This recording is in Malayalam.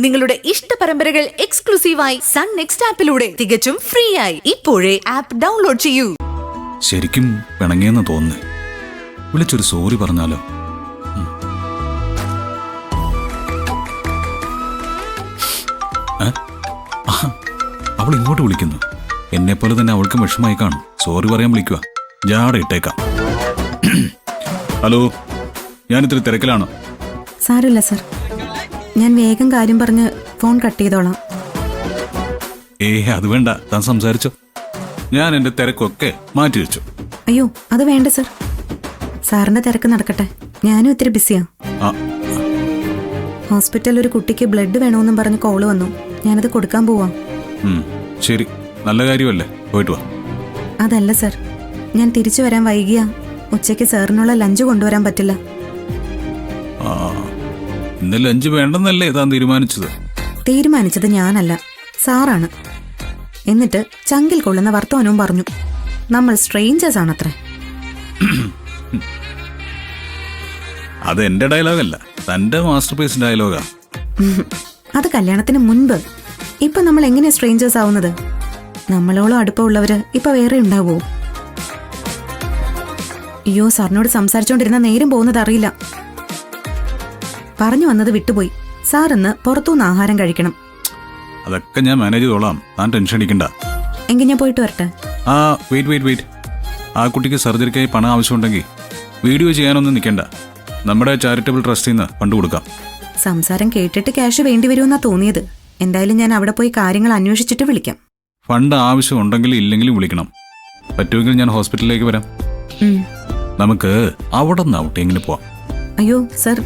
നിങ്ങളുടെ ഇഷ്ട പരമ്പരകൾ എക്സ്ക്ലൂസീവായി സൺ നെക്സ്റ്റ് ആപ്പിലൂടെ തികച്ചും ഫ്രീ ആയി ഇപ്പോഴേ ആപ്പ് ഡൗൺലോഡ് ചെയ്യൂ. ശരിക്കും പിണങ്ങിയെന്ന് തോന്നുന്നു. വിളിച്ചൊരു സോറി പറഞ്ഞാലോ? അവൾ ഇങ്ങോട്ട് വിളിക്കുന്നു. എന്നെപ്പോലെ തന്നെ അവൾക്കും വിഷമായി കാണും. സോറി പറയാൻ വിളിക്കുക. ജാട ഇട്ടേക്കാം. ഹലോ, ഞാനിത്തിരി തിരക്കിലാണോ? സാരമില്ല സർ, ഞാൻ വേഗം കാര്യം പറഞ്ഞ് ഫോൺ കട്ട് ചെയ്തോളാം. അത് വേണ്ട, താൻ സംസാരിച്ചോ. ഞാൻ എന്റെ തിരക്കൊക്കെ മാറ്റി വെച്ചു. അയ്യോ, അത് വേണ്ട സർ. സാറിന്റെ തിരക്ക് നടക്കട്ടെ. ഞാനും ഇത്തിരി ബിസിയാ. ഹോസ്പിറ്റലിൽ ഒരു കുട്ടിക്ക് ബ്ലഡ് വേണമെന്നും പറഞ്ഞ് കോള് വന്നു. ഞാനത് കൊടുക്കാൻ പോവാം. ശരി, നല്ല കാര്യമല്ലേ, പോയിട്ട് വാ. അതല്ല സർ, ഞാൻ തിരിച്ചു വരാൻ വൈകിയാ ഉച്ചയ്ക്ക് സാറിനുള്ള ലഞ്ച് കൊണ്ടുവരാൻ പറ്റില്ല. ഇന്ന് ലഞ്ച് വേണ്ടെന്നല്ലേ താൻ തീരുമാനിച്ചത്? തീരുമാനിച്ചത് ഞാനല്ല, സാറാണ്. എന്നിട്ട് ചങ്കിൽ കൊള്ളുന്ന വർത്തമാനവും പറഞ്ഞു. നമ്മൾ സ്ട്രേഞ്ചേഴ്സ് ആണത്രേ. അത് എന്റെ ഡയലോഗല്ല, തന്റെ മാസ്റ്റർ പീസ് ഡയലോഗാ. അത് കല്യാണത്തിന് മുൻപ്. ഇപ്പൊ നമ്മൾ എങ്ങനെയാ സ്ട്രേഞ്ചേഴ്സ് ആവുന്നത്? നമ്മളോളം അടുപ്പമുള്ളവര് ഇപ്പൊ വേറെ ഉണ്ടാവോ? അയ്യോ, സാറിനോട് സംസാരിച്ചോണ്ടിരുന്ന നേരം പോകുന്നത് അറിയില്ല. പറഞ്ഞു വന്നത് വിട്ടുപോയി. സാർ ഇന്ന് പുറത്തുനിന്ന് ആഹാരം കഴിക്കണം. അതൊക്കെ ഞാൻ മാനേജ് ചെയ്തോളാം, താൻ ടെൻഷൻ അടിക്കണ്ട. എങ്കിൽ ഞാൻ പോയിട്ട് വരട്ടെ. വെയിറ്റ്. ആ കുട്ടിക്ക് സർജറിക്കായി പണം ആവശ്യമുണ്ടെങ്കിൽ വീഡിയോ ചെയ്യാനൊന്നും നിൽക്കണ്ട. നമ്മുടെ ചാരിറ്റബിൾ ട്രസ്റ്റിൽ നിന്ന് ഫണ്ട് കൊടുക്കാം. സംസാരം കേട്ടിട്ട് ക്യാഷ് വേണ്ടി വരുമെന്നാ തോന്നിയത്. എന്തായാലും ഞാൻ അവിടെ പോയി കാര്യങ്ങൾ അന്വേഷിച്ചിട്ട് വിളിക്കാം. ഫണ്ട് ആവശ്യമുണ്ടെങ്കിൽ ഇല്ലെങ്കിലും വിളിക്കണം. പറ്റുമെങ്കിൽ ഞാൻ ഹോസ്പിറ്റലിലേക്ക് വരാം. നമുക്ക് അവിടെ നിന്ന് ഔട്ടിങ്ങിന് പോവാം. അയ്യോ സർ,